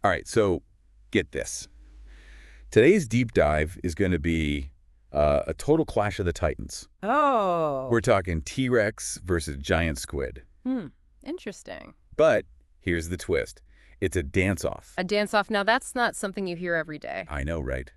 All right, so get this. Today's deep dive is going to be a total clash of the titans. Oh. We're talking T-Rex versus giant squid. Interesting. But here's the twist. It's a dance-off. A dance-off. Now, that's not something you hear every day. I know, right?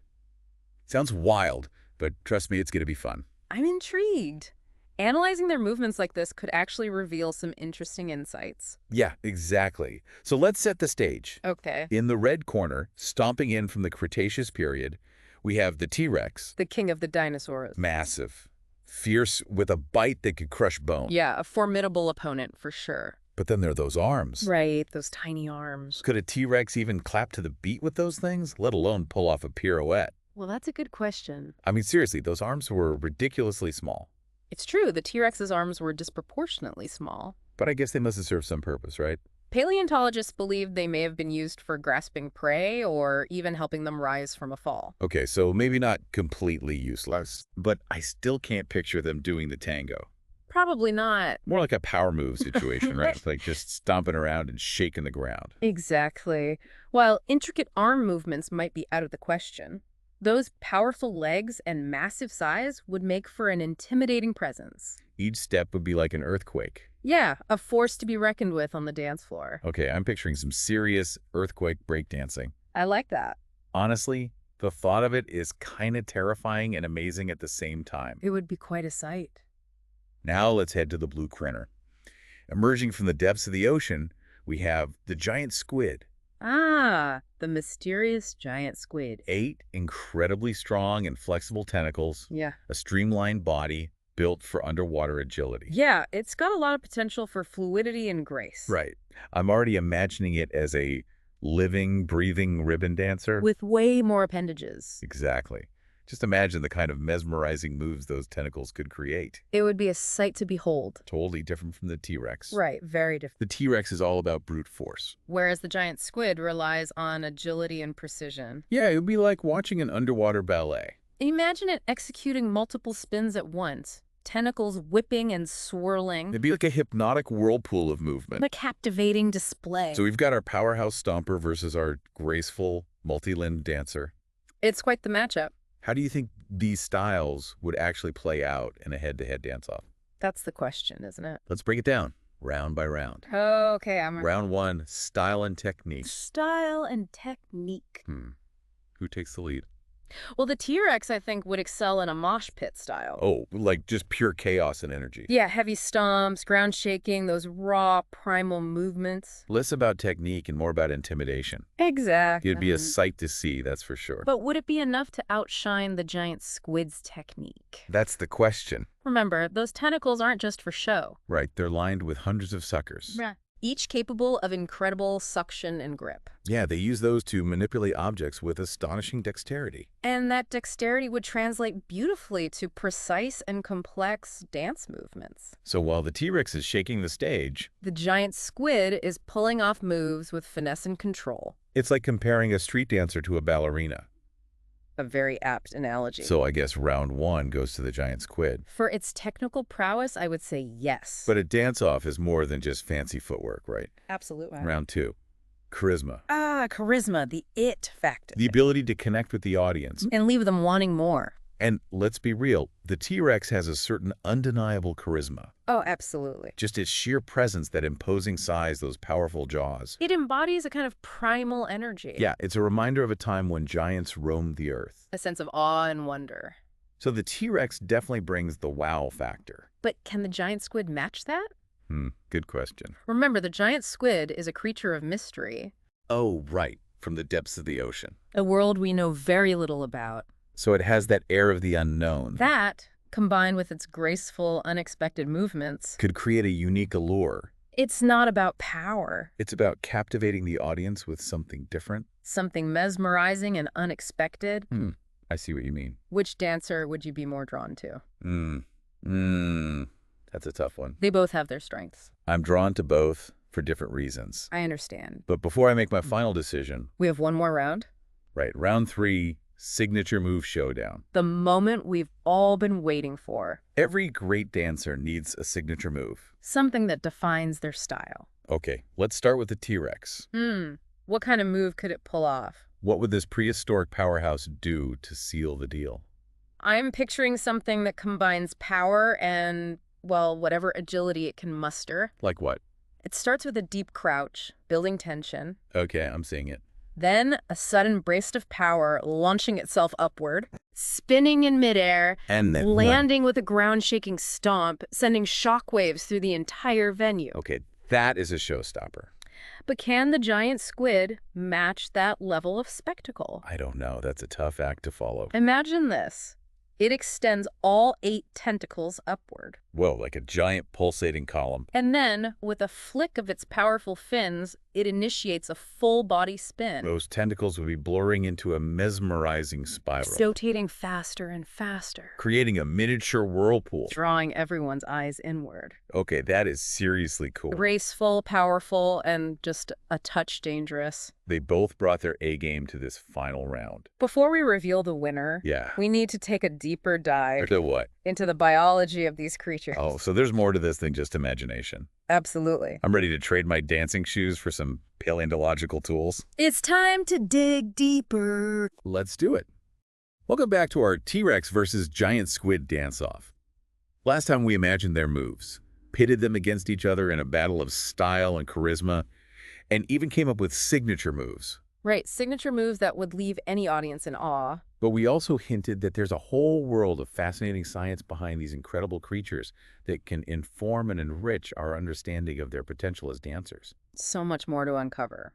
Sounds wild, but trust me, it's going to be fun. I'm intrigued. Analyzing their movements like this could actually reveal some interesting insights. Yeah, exactly. So let's set the stage. Okay. In the red corner, stomping in from the Cretaceous period, we have the T-Rex. The king of the dinosaurs. Massive, fierce, with a bite that could crush bone. Yeah, a formidable opponent for sure. But then there are those arms. Right, those tiny arms. Could a T-Rex even clap to the beat with those things, let alone pull off a pirouette? Well, that's a good question. I mean, seriously, those arms were ridiculously small. It's true, the T-Rex's arms were disproportionately small. But I guess they must have served some purpose, right? Paleontologists believe they may have been used for grasping prey or even helping them rise from a fall. Okay, so maybe not completely useless, but I still can't picture them doing the tango. Probably not. More like a power move situation, right? Like just stomping around and shaking the ground. Exactly. While intricate arm movements might be out of the question, those powerful legs and massive size would make for an intimidating presence. Each step would be like an earthquake. Yeah, a force to be reckoned with on the dance floor. Okay, I'm picturing some serious earthquake breakdancing. I like that. Honestly, the thought of it is kind of terrifying and amazing at the same time. It would be quite a sight. Now let's head to the blue crinner. Emerging from the depths of the ocean, we have the giant squid. Ah, the mysterious giant squid. 8 incredibly strong and flexible tentacles, Yeah. a streamlined body built for underwater agility. Yeah, it's got a lot of potential for fluidity and grace. Right. I'm already imagining it as a living, breathing ribbon dancer. With way more appendages. Exactly. Just imagine the kind of mesmerizing moves those tentacles could create. It would be a sight to behold. Totally different from the T-Rex. Right, very different. The T-Rex is all about brute force. Whereas the giant squid relies on agility and precision. Yeah, it would be like watching an underwater ballet. Imagine it executing multiple spins at once, tentacles whipping and swirling. It'd be like a hypnotic whirlpool of movement. A captivating display. So we've got our powerhouse stomper versus our graceful, multi-limbed dancer. It's quite the matchup. How do you think these styles would actually play out in a head-to-head dance-off? That's the question, isn't it? Let's break it down, round by round. Okay, Round 1, style and technique. Style and technique. Who takes the lead? Well, the T-Rex, I think, would excel in a mosh pit style. Oh, like just pure chaos and energy. Yeah, heavy stomps, ground shaking, those raw, primal movements. Less about technique and more about intimidation. Exactly. It'd be a sight to see, that's for sure. But would it be enough to outshine the giant squid's technique? That's the question. Remember, those tentacles aren't just for show. Right, they're lined with hundreds of suckers. Each capable of incredible suction and grip. Yeah, they use those to manipulate objects with astonishing dexterity. And that dexterity would translate beautifully to precise and complex dance movements. So while the T-Rex is shaking the stage, The giant squid is pulling off moves with finesse and control. it's like comparing a street dancer to a ballerina. A very apt analogy. So I guess round 1 goes to the giant squid. For its technical prowess, I would say yes. But a dance-off is more than just fancy footwork, right? Absolutely. Round 2, charisma. Charisma, the it factor. The ability to connect with the audience. And leave them wanting more. And let's be real, the T-Rex has a certain undeniable charisma. Oh, absolutely. Just its sheer presence, that imposing size, those powerful jaws. It embodies a kind of primal energy. Yeah, it's a reminder of a time when giants roamed the earth. A sense of awe and wonder. So the T-Rex definitely brings the wow factor. But can the giant squid match that? Good question. Remember, the giant squid is a creature of mystery. Oh, right, from the depths of the ocean. A world we know very little about. So it has that air of the unknown. That, combined with its graceful, unexpected movements, Could create a unique allure. it's not about power. It's about captivating the audience with something different. Something mesmerizing and unexpected. I see what you mean. Which dancer would you be more drawn to? That's a tough one. They both have their strengths. I'm drawn to both for different reasons. I understand. But before I make my final decision, We have one more round. right, round 3, signature move showdown. The moment we've all been waiting for. Every great dancer needs a signature move. Something that defines their style. Okay, let's start with the T-Rex. What kind of move could it pull off? What would this prehistoric powerhouse do to seal the deal? I'm picturing something that combines power and, well, whatever agility it can muster. Like what? It starts with a deep crouch, building tension. Okay, I'm seeing it. Then a sudden burst of power launching itself upward, spinning in midair, And then landing with a ground-shaking stomp, sending shockwaves through the entire venue. Okay, that is a showstopper. But can the giant squid match that level of spectacle? I don't know. That's a tough act to follow. Imagine this. It extends all 8 tentacles upward. Whoa, like a giant pulsating column. And then, with a flick of its powerful fins, it initiates a full-body spin. Those tentacles would be blurring into a mesmerizing spiral, Rotating faster and faster, creating a miniature whirlpool. drawing everyone's eyes inward. Okay, that is seriously cool. Graceful, powerful, and just a touch dangerous. They both brought their A game to this final round. Before we reveal the winner, Yeah. we need to take a deeper dive Into what? into the biology of these creatures. Oh, so there's more to this than just imagination. Absolutely. I'm ready to trade my dancing shoes for some paleontological tools. It's time to dig deeper. Let's do it. Welcome back to our T-Rex versus giant squid dance-off. Last time we imagined their moves, pitted them against each other in a battle of style and charisma, and even came up with signature moves. Right, signature moves that would leave any audience in awe. But we also hinted that there's a whole world of fascinating science behind these incredible creatures that can inform and enrich our understanding of their potential as dancers. So much more to uncover.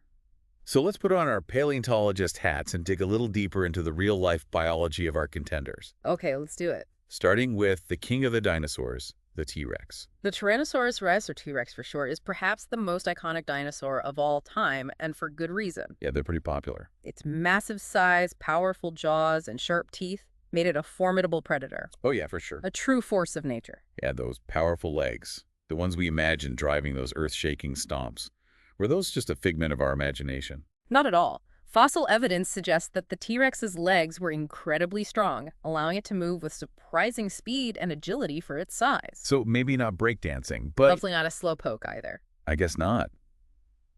So let's put on our paleontologist hats and dig a little deeper into the real-life biology of our contenders, Okay, let's do it. starting with the king of the dinosaurs, the T-Rex. The Tyrannosaurus rex, or T-Rex for short, is perhaps the most iconic dinosaur of all time, and for good reason. Yeah, they're pretty popular. Its massive size, powerful jaws, and sharp teeth made it a formidable predator, Oh yeah, for sure. a true force of nature. Yeah, those powerful legs, the ones we imagined driving those earth-shaking stomps. Were those just a figment of our imagination? Not at all. Fossil evidence suggests that the T-Rex's legs were incredibly strong, allowing it to move with surprising speed and agility for its size. So maybe not breakdancing, but Hopefully not a slowpoke either. I guess not.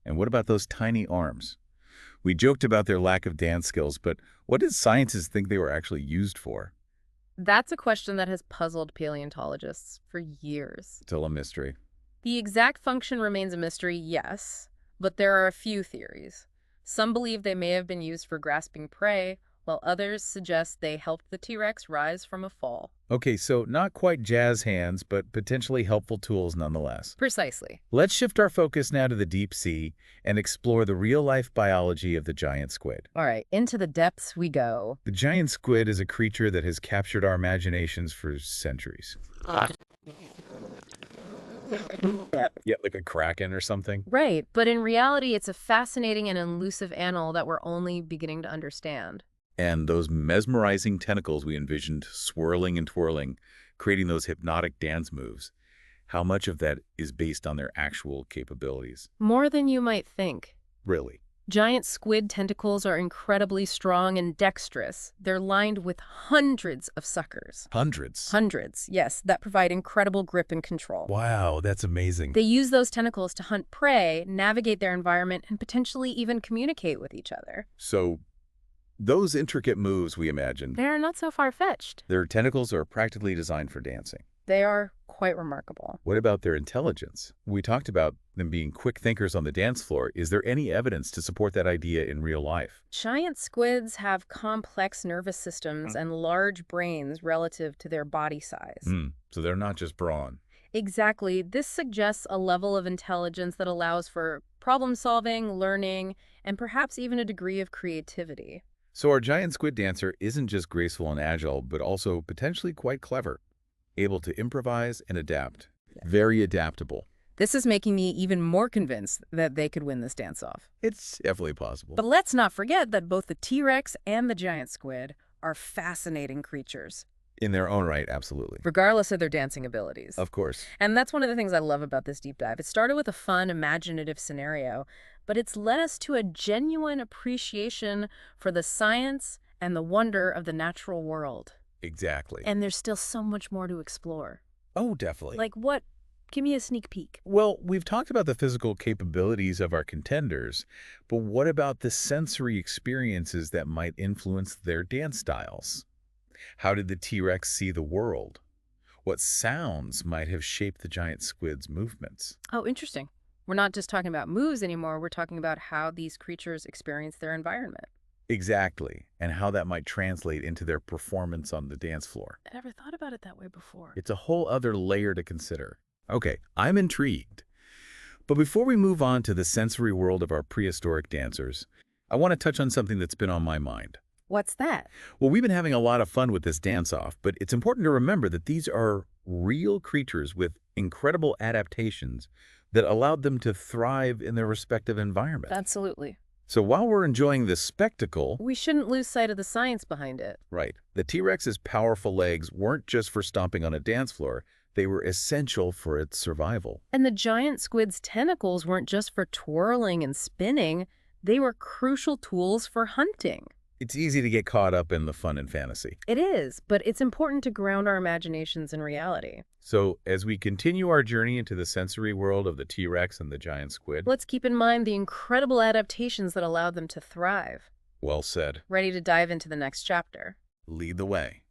And what about those tiny arms? We joked about their lack of dance skills, but what did scientists think they were actually used for? That's a question that has puzzled paleontologists for years. Still a mystery. The exact function remains a mystery, yes, but there are a few theories. Some believe they may have been used for grasping prey, while others suggest they helped the T-Rex rise from a fall. Okay, so not quite jazz hands, but potentially helpful tools nonetheless. Precisely. Let's shift our focus now to the deep sea and explore the real-life biology of the giant squid. All right, into the depths we go. The giant squid is a creature that has captured our imaginations for centuries. Yeah, like a kraken or something. Right, but in reality, it's a fascinating and elusive animal that we're only beginning to understand. And those mesmerizing tentacles we envisioned swirling and twirling, creating those hypnotic dance moves. How much of that is based on their actual capabilities? More than you might think. Really? Giant squid tentacles are incredibly strong and dexterous. They're lined with hundreds of suckers. Hundreds? Hundreds, yes, that provide incredible grip and control. Wow, that's amazing. They use those tentacles to hunt prey, navigate their environment, and potentially even communicate with each other. So, those intricate moves we imagined, They're not so far-fetched. their tentacles are practically designed for dancing. They are quite remarkable. What about their intelligence? We talked about them being quick thinkers on the dance floor. Is there any evidence to support that idea in real life? Giant squids have complex nervous systems and large brains relative to their body size. So they're not just brawn. Exactly. This suggests a level of intelligence that allows for problem-solving, learning, and perhaps even a degree of creativity. So our giant squid dancer isn't just graceful and agile, but also potentially quite clever, able to improvise and adapt. Very adaptable. This is making me even more convinced that they could win this dance-off. It's definitely possible. But let's not forget that both the T-Rex and the giant squid are fascinating creatures, In their own right, absolutely. regardless of their dancing abilities. Of course. And that's one of the things I love about this deep dive. It started with a fun, imaginative scenario, but it's led us to a genuine appreciation for the science and the wonder of the natural world. Exactly. And there's still so much more to explore. Oh, definitely. Like, what Give me a sneak peek. Well, we've talked about the physical capabilities of our contenders, but what about the sensory experiences that might influence their dance styles? How did the T-Rex see the world? What sounds might have shaped the giant squid's movements? Oh, interesting. We're not just talking about moves anymore. We're talking about how these creatures experience their environment. Exactly, and how that might translate into their performance on the dance floor. I never thought about it that way before. It's a whole other layer to consider. Okay, I'm intrigued. But before we move on to the sensory world of our prehistoric dancers, I want to touch on something that's been on my mind. What's that? Well, we've been having a lot of fun with this dance-off, but it's important to remember that these are real creatures with incredible adaptations that allowed them to thrive in their respective environment. Absolutely. So while we're enjoying this spectacle, We shouldn't lose sight of the science behind it. right, the T-Rex's powerful legs weren't just for stomping on a dance floor, they were essential for its survival. And the giant squid's tentacles weren't just for twirling and spinning. They were crucial tools for hunting. It's easy to get caught up in the fun and fantasy. It is, but it's important to ground our imaginations in reality. So as we continue our journey into the sensory world of the T-Rex and the giant squid, Let's keep in mind the incredible adaptations that allowed them to thrive. well said, Ready to dive into the next chapter? lead the way.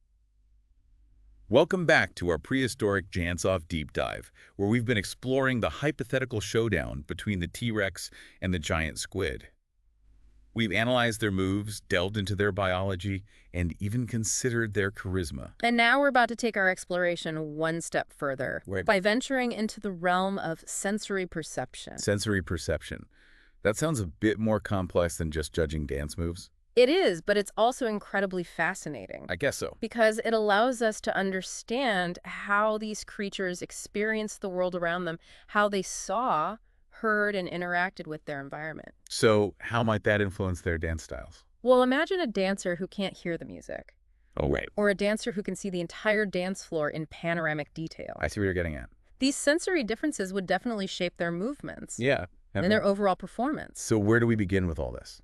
Welcome back to our prehistoric Jansoff deep dive, where we've been exploring the hypothetical showdown between the T-Rex and the giant squid. We've analyzed their moves, delved into their biology, and even considered their charisma. And now we're about to take our exploration one step further Right. by venturing into the realm of sensory perception. Sensory perception. That sounds a bit more complex than just judging dance moves. It is, but it's also incredibly fascinating. I guess so. Because it allows us to understand how these creatures experienced the world around them, how they saw, heard, and interacted with their environment. So how might that influence their dance styles? Well, imagine a dancer who can't hear the music, Oh, right. or a dancer who can see the entire dance floor in panoramic detail. I see what you're getting at. These sensory differences would definitely shape their movements Yeah. and their overall performance. So where do we begin with all this?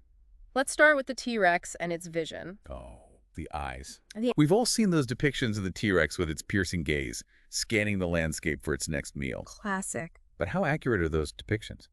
Let's start with the T-Rex and its vision. Oh, the eyes. The- We've all seen those depictions of the T-Rex with its piercing gaze, scanning the landscape for its next meal. Classic. But how accurate are those depictions?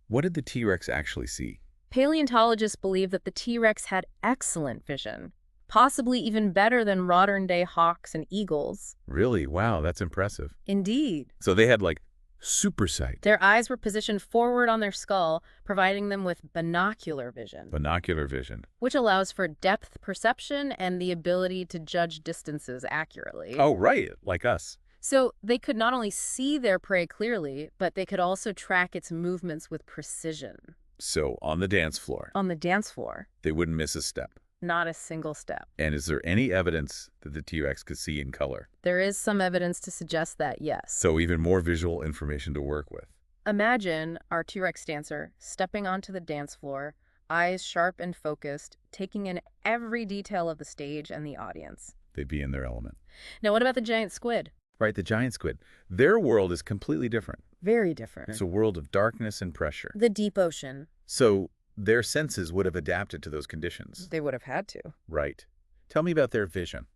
What did the T-Rex actually see? Paleontologists believe that the T-Rex had excellent vision, possibly even better than modern-day hawks and eagles. Really? Wow, that's impressive. Indeed. So they had, like, super sight, Their eyes were positioned forward on their skull, providing them with binocular vision, binocular vision. which allows for depth perception and the ability to judge distances accurately. Oh, right, like us. So they could not only see their prey clearly, but they could also track its movements with precision. So on the dance floor, On the dance floor, they wouldn't miss a step. not a single step. And is there any evidence that the T-Rex could see in color? There is some evidence to suggest that, yes. So even more visual information to work with. Imagine our T-Rex dancer stepping onto the dance floor, eyes sharp and focused, taking in every detail of the stage and the audience. They'd be in their element. Now, what about the giant squid? Right, the giant squid. Their world is completely different. Very different. It's a world of darkness and pressure. The deep ocean. So their senses would have adapted to those conditions. They would have had to. Right. Tell me about their vision.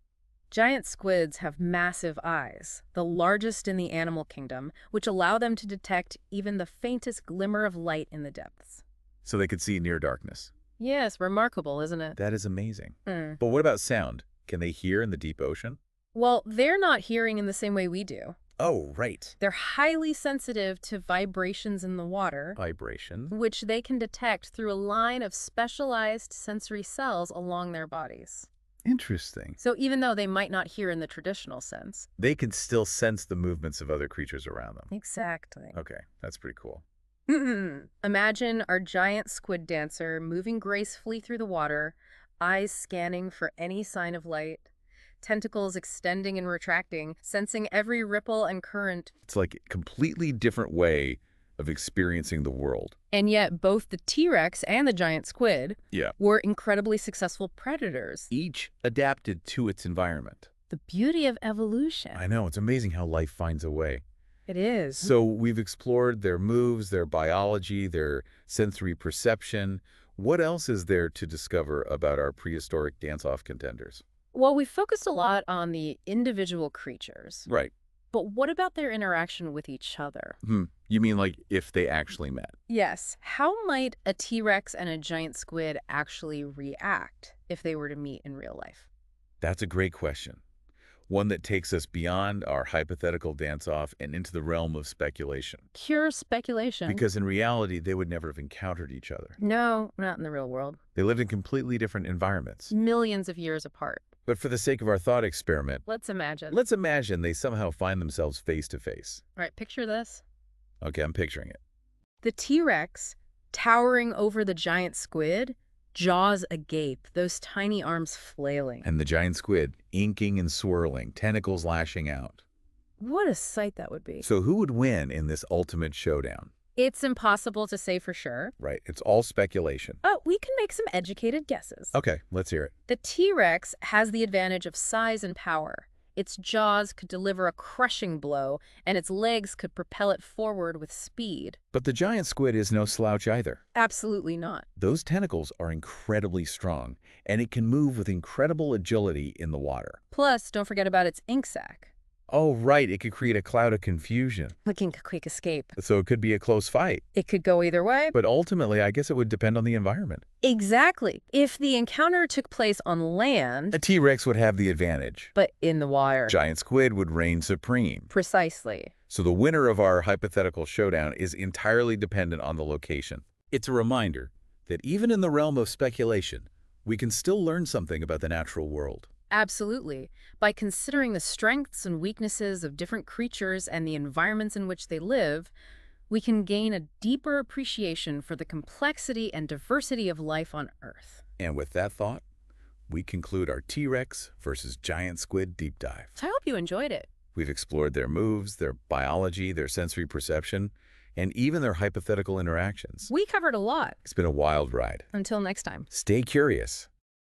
Giant squids have massive eyes, the largest in the animal kingdom, which allow them to detect even the faintest glimmer of light in the depths. So they could see near darkness. Yes, remarkable, isn't it? That is amazing. Mm. But what about sound? Can they hear in the deep ocean? Well, they're not hearing in the same way we do. Oh, right. They're highly sensitive to vibrations in the water, Vibration. which they can detect through a line of specialized sensory cells along their bodies. Interesting. So even though they might not hear in the traditional sense. They can still sense the movements of other creatures around them. Exactly. Okay, that's pretty cool. Imagine our giant squid dancer moving gracefully through the water, eyes scanning for any sign of light, tentacles extending and retracting, sensing every ripple and current. It's like a completely different way of experiencing the world. And yet both the T-Rex and the giant squid Yeah. were incredibly successful predators. Each adapted to its environment. The beauty of evolution. I know, it's amazing how life finds a way. It is. So we've explored their moves, their biology, their sensory perception. What else is there to discover about our prehistoric dance-off contenders? Well, we focused a lot on the individual creatures. Right. But what about their interaction with each other? You mean like if they actually met? Yes. How might a T-Rex and a giant squid actually react if they were to meet in real life? That's a great question. One that takes us beyond our hypothetical dance-off and into the realm of speculation. Pure speculation. Because in reality, they would never have encountered each other. No, not in the real world. They lived in completely different environments. Millions of years apart. But for the sake of our thought experiment, Let's imagine. let's imagine they somehow find themselves face to face. All right, picture this. Okay, I'm picturing it. The T-Rex, towering over the giant squid, jaws agape, those tiny arms flailing. And the giant squid, inking and swirling, tentacles lashing out. What a sight that would be. So who would win in this ultimate showdown? It's impossible to say for sure. Right, it's all speculation. But we can make some educated guesses. Okay, let's hear it. The T-Rex has the advantage of size and power. Its jaws could deliver a crushing blow, and its legs could propel it forward with speed. But the giant squid is no slouch either. Absolutely not. Those tentacles are incredibly strong, and it can move with incredible agility in the water. Plus, don't forget about its ink sac. Oh, right, it could create a cloud of confusion. Looking a quick escape. So it could be a close fight. It could go either way. But ultimately, I guess it would depend on the environment. Exactly. If the encounter took place on land, A T-Rex would have the advantage. but in the water. Giant squid would reign supreme. Precisely. So the winner of our hypothetical showdown is entirely dependent on the location. It's a reminder that even in the realm of speculation, we can still learn something about the natural world. Absolutely. By considering the strengths and weaknesses of different creatures and the environments in which they live, we can gain a deeper appreciation for the complexity and diversity of life on Earth. And with that thought, we conclude our T-Rex versus giant squid deep dive. So I hope you enjoyed it. We've explored their moves, their biology, their sensory perception, and even their hypothetical interactions. We covered a lot. It's been a wild ride. Until next time. Stay curious.